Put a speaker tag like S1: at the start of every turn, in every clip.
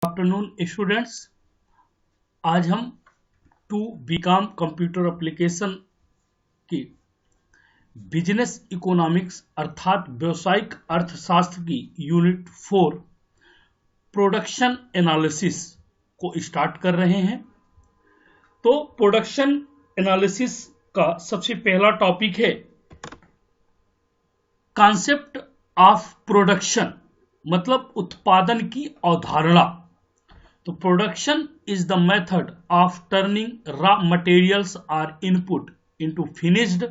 S1: Afternoon students. आज हम to BCom computer application की बिजनेस इकोनॉमिक्स अर्थात व्यवसायिक अर्थशास्त्र की यूनिट 4 प्रोडक्शन एनालिसिस को स्टार्ट कर रहे हैं। तो प्रोडक्शन एनालिसिस का सबसे पहला टॉपिक है कॉन्सेप्ट ऑफ प्रोडक्शन, मतलब उत्पादन की अवधारणा। तो production is the method of turning raw materials or input into finished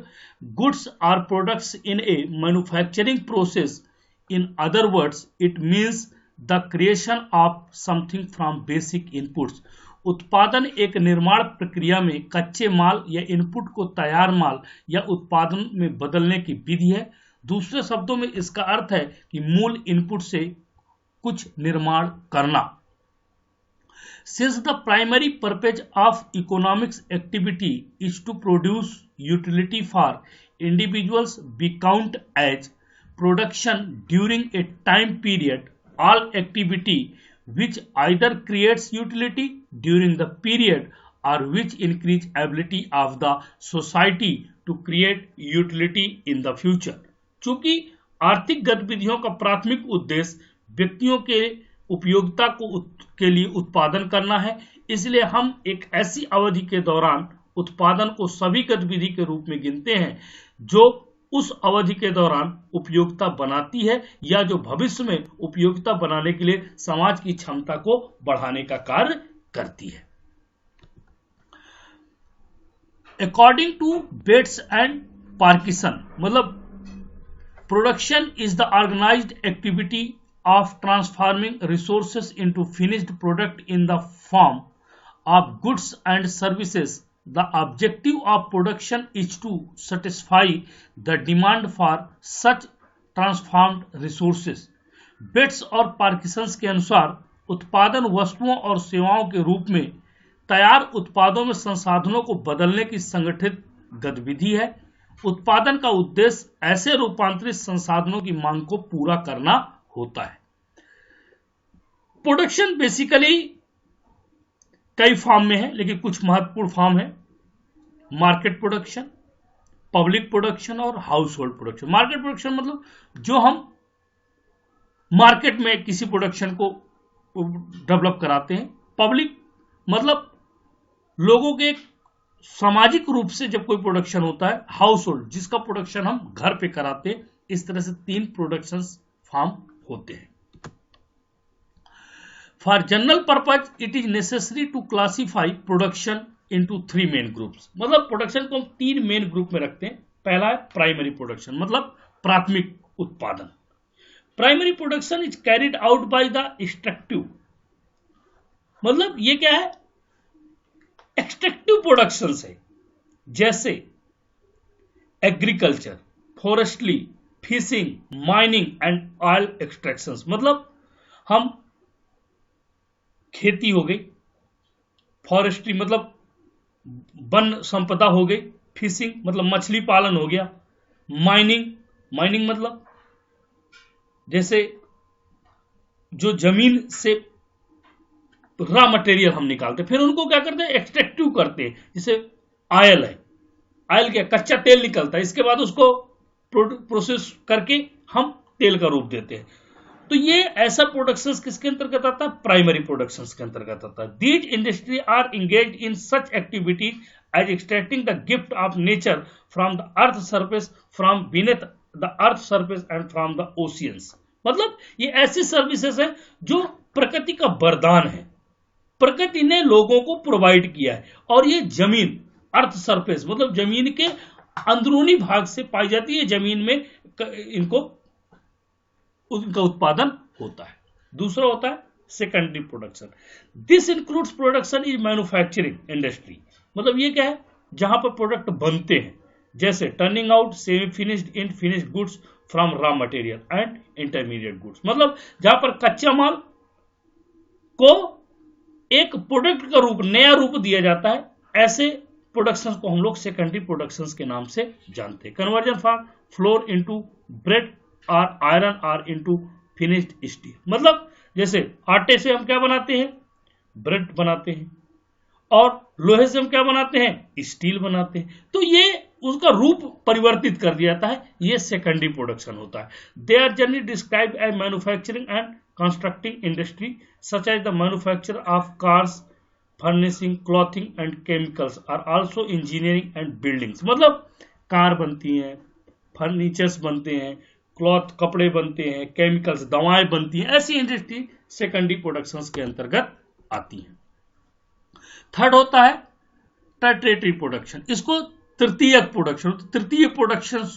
S1: goods or products in a manufacturing process. In other words, it means the creation of something from basic inputs. उत्पादन एक निर्माण प्रक्रिया में कच्चे माल या input को तैयार माल या उत्पादन में बदलने की विधि है। दूसरे शब्दों में इसका अर्थ है कि मूल इनपुट से कुछ निर्माण करना। Since the primary purpose of economics activity is to produce utility for individuals, we count as production during a time period all activity which either creates utility during the period or which increase ability of the society to create utility in the future. चूंकि आर्थिक गतिविधियों का प्राथमिक उद्देश्य व्यक्तियों के उपयोगिता के लिए उत्पादन करना है, इसलिए हम एक ऐसी अवधि के दौरान उत्पादन को सभी गतिविधि के रूप में गिनते हैं जो उस अवधि के दौरान उपयोगिता बनाती है या जो भविष्य में उपयोगिता बनाने के लिए समाज की क्षमता को बढ़ाने का कार्य करती है। According to Bates and Parkinson, मतलब production is the organised activity of transforming resources into finished product in the form of goods and services. The objective of production is to satisfy the demand for such transformed resources. Bates और Parkinsons के अनुसार उत्पादन वस्तुओं और सेवाओं के रूप में तैयार उत्पादों में संसाधनों को बदलने की संगठित गतिविधि है। उत्पादन का उद्देश्य ऐसे रूपांतरित संसाधनों की मांग को पूरा करना होता है। प्रोडक्शन बेसिकली कई फॉर्म में है, लेकिन कुछ महत्वपूर्ण फॉर्म है। मार्केट प्रोडक्शन, पब्लिक प्रोडक्शन और house hold production. Market production मतलब जो हम मार्केट में किसी प्रोडक्शन को डेवलप कराते हैं। पब्लिक मतलब लोगों के सामाजिक रूप से जब कोई प्रोडक्शन होता है। हाउस होल्ड जिसका प्रोडक्शन हम घर पे कराते हैं। इस तरह से 3 प्रोडक्शन फॉर्म होते हैं। For general purpose, it is necessary to classify production into 3 main groups. मतलब प्रोडक्शन को हम 3 मेन ग्रुप में रखते हैं। पहला है प्राइमरी प्रोडक्शन, मतलब प्राथमिक उत्पादन। Primary production is carried out by the extractive, मतलब ये क्या है? एक्सट्रैक्टिव प्रोडक्शन है, जैसे agriculture, forestry, fishing, mining and oil extraction. मतलब हम खेती हो गई, फॉरेस्ट्री मतलब वन संपदा हो गई, फिशिंग मतलब मछली पालन हो गया, माइनिंग मतलब जैसे जो जमीन से रॉ मटेरियल हम निकालते, फिर उनको क्या करते हैं? एक्सट्रैक्टिव करते हैं। जैसे ऑयल है, ऑयल क्या? कच्चा तेल निकलता है, इसके बाद उसको प्रोसेस करके हम तेल का रूप देते हैं। तो ये ऐसा प्रोडक्शंस किसके अंतर्गत आता है? प्राइमरी प्रोडक्शंस के अंतर्गत आता है। These industry are engaged in such activities as extracting the gift of nature from the earth surface, from beneath the earth surface and from the oceans. मतलब ये ऐसी सर्विसेज है जो प्रकृति का वरदान है, प्रकृति ने लोगों को प्रोवाइड किया है, और ये जमीन, अर्थ सरफेस मतलब जमीन के अंदरूनी भाग से पाई जाती है। जमीन में उनका उत्पादन होता है। दूसरा होता है secondary production. This includes production is manufacturing industry, मतलब ये क्या है? जहां पर प्रोडक्ट बनते हैं, जैसे turning out semi finished in finished goods from raw material and intermediate goods. मतलब जहां पर कच्चा माल को एक प्रोडक्ट का रूप, नया रूप दिया जाता है, ऐसे प्रोडक्शन को हम लोग सेकेंडरी प्रोडक्शन के नाम से जानते हैं। Conversion from floor into breadth और आयरन और इनटू फिनिश्ड स्टील, मतलब जैसे आटे से हम क्या बनाते हैं, ब्रेड बनाते हैं, और लोहे से हम क्या बनाते हैं, स्टील बनाते हैं। तो ये उसका रूप परिवर्तित कर दिया जाता है, ये सेकेंडरी प्रोडक्शन होता है। They are generally describe as manufacturing and constructing industry such as the manufacture of cars, furnishing, clothing and chemicals are also engineering and buildings. मतलब कार बनती हैं, फर्नीचर्स बनते हैं, क्लॉथ कपड़े बनते हैं, केमिकल्स दवाएं बनती हैं, ऐसी इंडस्ट्री सेकेंडरी प्रोडक्शंस के अंतर्गत आती हैं। थर्ड होता है टर्टियरी प्रोडक्शन, इसको तृतीयक प्रोडक्शन, तृतीय प्रोडक्शन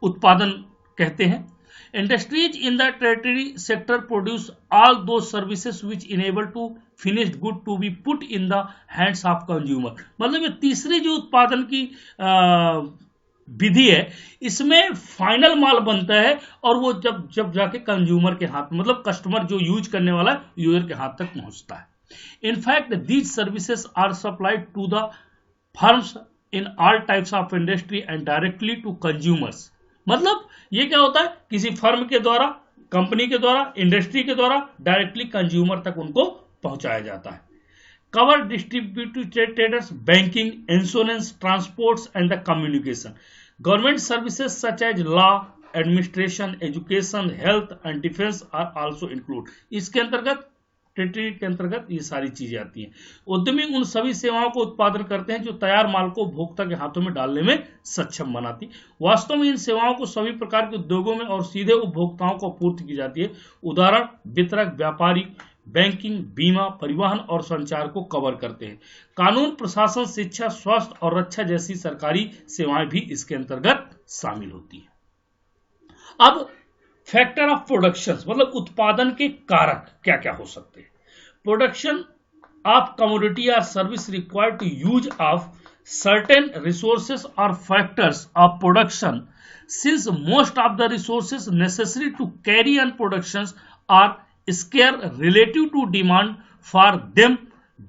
S1: उत्पादन कहते हैं। Industries in the tertiary sector produce all those services which enable to finished good to be put in the hands of consumer. मतलब ये तीसरी जो उत्पादन की विधि है, इसमें फाइनल माल बनता है और वो जब जाके कंज्यूमर के हाथ, मतलब कस्टमर जो यूज करने वाला है, यूजर के हाथ तक पहुंचता है। In fact, these services are supplied to the firms in all types of industry and directly to consumers. मतलब ये क्या होता है, किसी फर्म के द्वारा, कंपनी के द्वारा, इंडस्ट्री के द्वारा डायरेक्टली कंज्यूमर तक उनको पहुंचाया जाता है। Cover distributed traders, banking, insurance, transports and the communication. Government services such as law, administration, education, health and defence are also include. इसके अंतर्गत, टेरिटरी के अंतर्गत ये सारी चीजें आती हैं। उद्यमी उन सभी सेवाओं को उत्पादन करते हैं जो तैयार माल को उपभोक्ता के हाथों में डालने में सक्षम बनाती। वास्तव में इन सेवाओं को सभी प्रकार के उद्योगों में और सीधे उपभोक्ताओं को आपूर्ति की जाती है। उदाहरण वितरक, व्यापारी, बैंकिंग, बीमा, परिवहन और संचार को कवर करते हैं। कानून, प्रशासन, शिक्षा, स्वास्थ्य और रक्षा जैसी सरकारी सेवाएं भी इसके अंतर्गत शामिल होती है। अब फैक्टर ऑफ प्रोडक्शन, मतलब उत्पादन के कारक क्या क्या हो सकते हैं। प्रोडक्शन ऑफ कमोडिटी और service required to use of certain resources और factors of production since most of the resources necessary to carry on production are scarce relative to demand for them,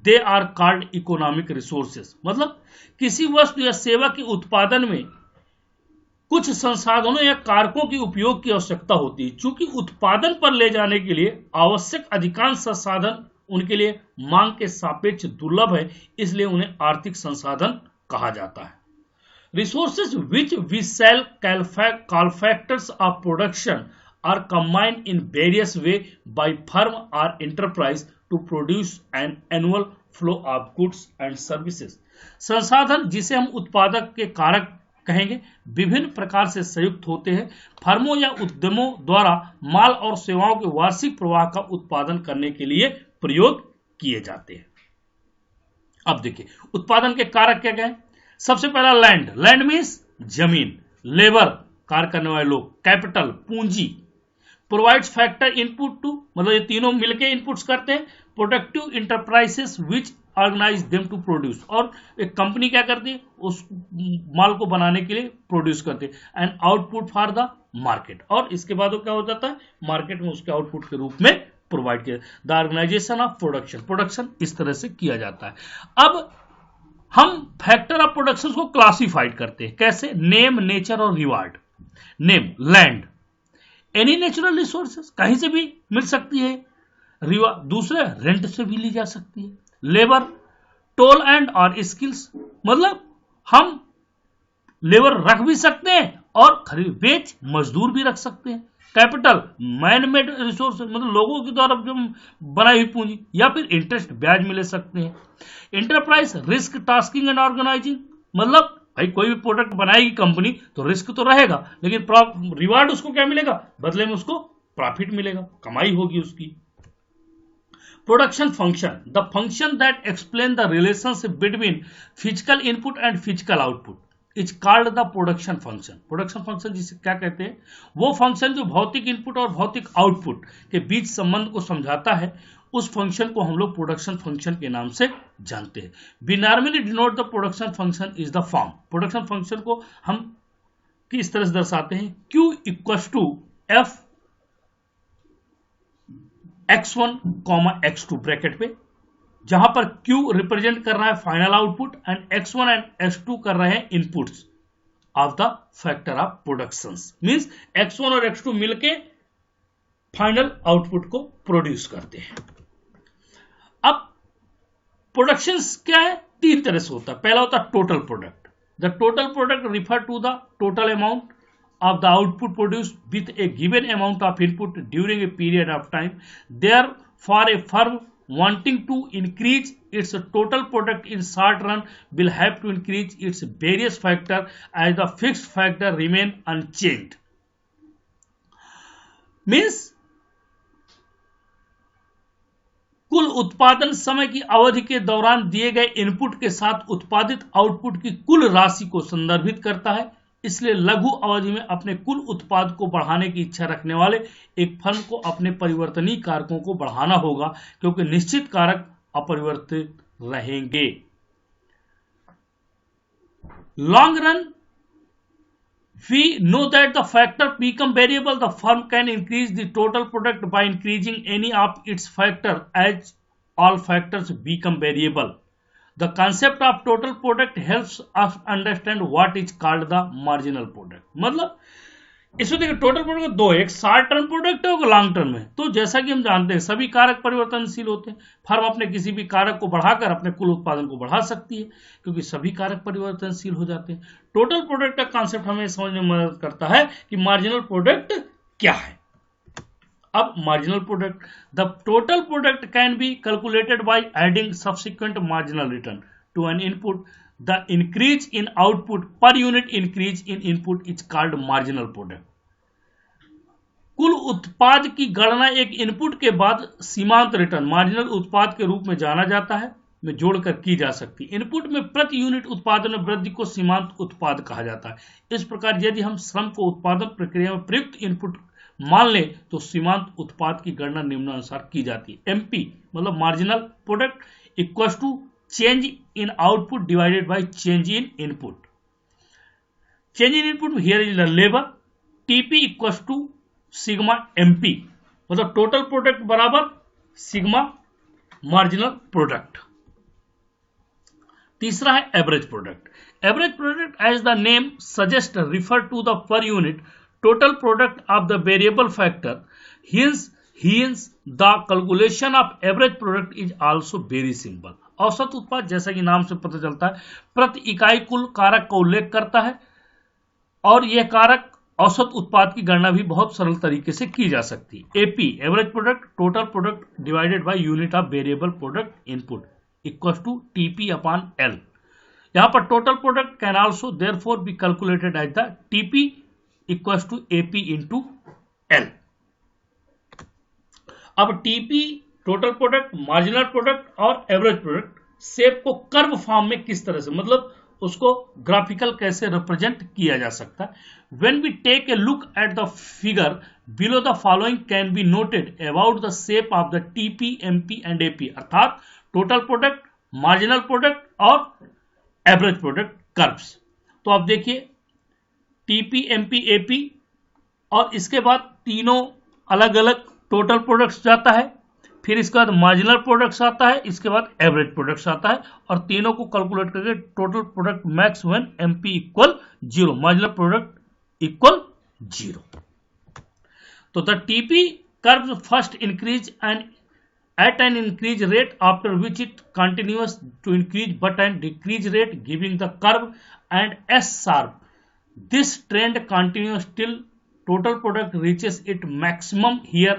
S1: they are called economic resources. मतलब किसी वस्तु या सेवा के उत्पादन में कुछ संसाधनों या कारकों के उपयोग की आवश्यकता होती है। चूंकि उत्पादन पर ले जाने के लिए आवश्यक अधिकांश संसाधन उनके लिए मांग के सापेक्ष दुर्लभ है, इसलिए उन्हें आर्थिक संसाधन कहा जाता है। Resources which we shall call factors of production are combined in various way by firm और enterprise to produce an annual flow of goods and services. संसाधन जिसे हम उत्पादक के कारक कहेंगे, विभिन्न प्रकार से संयुक्त होते हैं, फर्मों या उद्यमों द्वारा माल और सेवाओं के वार्षिक प्रवाह का उत्पादन करने के लिए प्रयोग किए जाते हैं। अब देखिए उत्पादन के कारक क्या क्या है। सबसे पहला लैंड, लैंड मीन्स जमीन, लेबर कार्य करने वाले लोग, कैपिटल पूंजी, प्रोवाइड्स फैक्टर इनपुट टू, मतलब ये तीनों मिलकर इनपुट्स करते हैं, productive enterprises which organise them to produce, और एक कंपनी क्या करती है, उस माल को बनाने के लिए प्रोड्यूस करती है, and output for the market, और इसके बाद वो क्या हो जाता है, मार्केट में उसके आउटपुट के रूप में प्रोवाइड किया। The organisation of production, production इस तरह से किया जाता है। अब हम फैक्टर ऑफ प्रोडक्शन को क्लासिफाइड करते हैं कैसे, नेम, नेचर और reward. Name, land, any natural resources, कहीं से भी मिल सकती है। रिवार्ड, दूसरे रेंट से भी ली जा सकती है। लेबर, टोल एंड और स्किल्स, मतलब हम लेबर रख भी सकते हैं और खरीद बेच मजदूर भी रख सकते हैं। कैपिटल, मैन मेड रिसोर्स, मतलब लोगों के द्वारा जो बनाई हुई पूंजी, या फिर इंटरेस्ट ब्याज में ले सकते हैं। Enterprise, risk tasking and organising, मतलब भाई कोई भी प्रोडक्ट बनाएगी कंपनी तो रिस्क तो रहेगा, लेकिन रिवार्ड उसको क्या मिलेगा, बदले में उसको प्रॉफिट मिलेगा, कमाई होगी उसकी। Production function, the function that explain the relationship between physical input and physical output is called the production function. Production function जिसे क्या कहते हैं, वो फंक्शन जो भौतिक इनपुट और भौतिक आउटपुट के बीच संबंध को समझाता है, उस फंक्शन को हम लोग प्रोडक्शन फंक्शन के नाम से जानते हैं। We normally denote the production function is the form. Production function को हम किस तरह से दर्शाते हैं, Q equal to F x1, x2 bracket पे, जहां पर Q रिप्रेजेंट कर रहा है final output and x1 and x2 कर रहे हैं inputs of the factor of production. Means x1 और x2 मिलके फाइनल आउटपुट को प्रोड्यूस करते हैं। अब प्रोडक्शन क्या है, तीन तरह से होता है। पहला होता है total product. The total product refer to the total amount of the output produced with a given amount of input during a period of time. Therefore, a firm wanting to increase its total product in short run will have to increase its various factor as the fixed factor remain unchanged. Means कुल उत्पादन समय की अवधि के दौरान दिए गए input के साथ उत्पादित आउटपुट की कुल राशि को संदर्भित करता है। इसलिए लघु अवधि में अपने कुल उत्पाद को बढ़ाने की इच्छा रखने वाले एक फर्म को अपने परिवर्तनीय कारकों को बढ़ाना होगा, क्योंकि निश्चित कारक अपरिवर्तित रहेंगे। Long run we know that the factor become variable. The firm can increase the total product by increasing any of its factor as all factors become variable. The concept of total product helps us understand what is called the marginal product. मतलब इसमें देखिए total product दो, एक short term product है और long term है। तो जैसा कि हम जानते हैं सभी कारक परिवर्तनशील होते हैं। फर्म अपने किसी भी कारक को बढ़ाकर अपने कुल उत्पादन को बढ़ा सकती है, क्योंकि सभी कारक परिवर्तनशील हो जाते हैं। टोटल प्रोडक्ट का कॉन्सेप्ट हमें समझने में मदद करता है कि मार्जिनल प्रोडक्ट क्या है। अब marginal product, the total product can be calculated by adding subsequent marginal return to an input. The increase in output per unit increase in input is called marginal product. कुल उत्पाद की गणना एक input के बाद सीमांत रिटर्न मार्जिनल उत्पाद के रूप में जाना जाता है में जोड़कर की जा सकती है। इनपुट में प्रति यूनिट उत्पादन में वृद्धि को सीमांत उत्पाद कहा जाता है। इस प्रकार यदि हम श्रम को उत्पादन प्रक्रिया में प्रयुक्त इनपुट मान लें तो सीमांत उत्पाद की गणना निम्नानुसार की जाती है। एमपी मतलब marginal product equal to change in output divided by change in input. Change in input here is the labour. TP equal to sigma MP मतलब टोटल प्रोडक्ट बराबर सिग्मा मार्जिनल प्रोडक्ट। तीसरा है average product. Average product as the name suggest refer to the per unit total product of the variable factor. Hence the calculation of average product is also very simple. औसत उत्पाद जैसा कि नाम से पता चलता है प्रति इकाई कुल कारक का उल्लेख करता है और यह कारक औसत उत्पाद की गणना भी बहुत सरल तरीके से की जा सकती है। AP average product total product divided by unit of variable product input equal to TP upon L. यहां पर total product can also therefore be calculated as the TP equal to AP into L. अब TP total product, marginal product और average product shape को curve form में किस तरह से मतलब उसको ग्राफिकल कैसे रिप्रेजेंट किया जा सकता है। When we take a look at the figure below the following can be noted about the shape of the TP, MP and AP अर्थात टोटल प्रोडक्ट, मार्जिनल प्रोडक्ट और एवरेज प्रोडक्ट कर्व्स। तो आप देखिए TP, MP, AP और इसके बाद तीनों अलग अलग टोटल प्रोडक्ट्स जाता है, फिर इसके बाद मार्जिनल प्रोडक्ट्स आता है, इसके बाद एवरेज प्रोडक्ट्स आता है और तीनों को कैलकुलेट करके total product max when MP equal 0, marginal product equal 0। तो the TP curve first increase and at an increase rate after which it continues to increase but and decrease rate giving the curve and S sharp. This trend continues till total product reaches its maximum. Here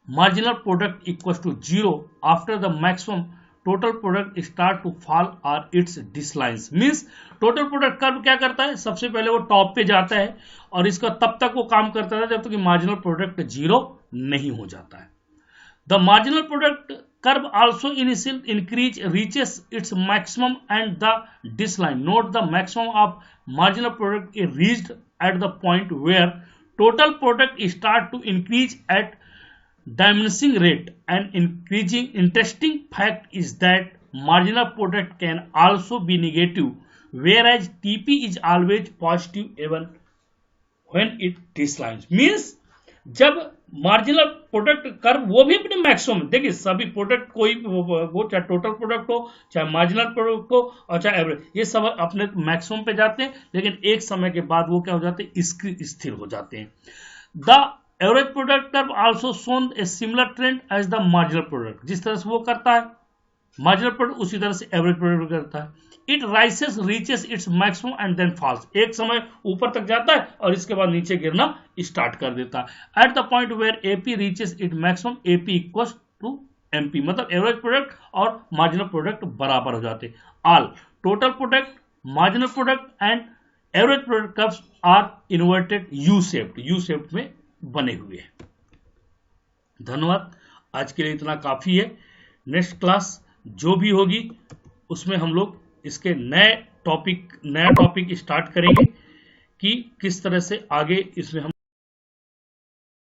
S1: marginal product equals to 0. After the maximum total product start to fall or its declines. Means total product curve क्या करता है, सबसे पहले वो top पे जाता है और इसका तब तक वो काम करता है जब तक कि मार्जिनल प्रोडक्ट 0 नहीं हो जाता है। The marginal product curve also initial increase reaches its maximum and the decline. Note the maximum of marginal product is reached at the point where total product start to increase at diminishing rate. An increasing interesting fact is that marginal product can also be negative, whereas TP is always positive even when it declines. Means जब marginal product curve वो भी अपने maximum, देखिए सभी product कोई वो चाहे total product हो चाहे मार्जिनल प्रोडक्ट हो और चाहे एवरेज, ये सब अपने मैक्सिमम पे जाते हैं लेकिन एक समय के बाद वो क्या हो जाते हैं, स्थिर हो जाते हैं। The average product curve also shown a similar trend as the marginal product, जिस तरह से वो करता है मार्जिनल प्रोडक्ट उसी तरह से एवरेज प्रोडक्ट करता है। It rises reaches its maximum and then falls, एक समय ऊपर तक जाता है और इसके बाद नीचे गिरना स्टार्ट कर देता है। At the point where AP reaches it maximum AP equals to MP, मतलब एवरेज प्रोडक्ट और मार्जिनल प्रोडक्ट बराबर हो जाते। All total product, marginal product and average product curves are inverted U shaped में बने हुए हैं। धन्यवाद, आज के लिए इतना काफी है। नेक्स्ट क्लास जो भी होगी उसमें हम लोग इसके नया टॉपिक स्टार्ट करेंगे कि किस तरह से आगे इसमें हम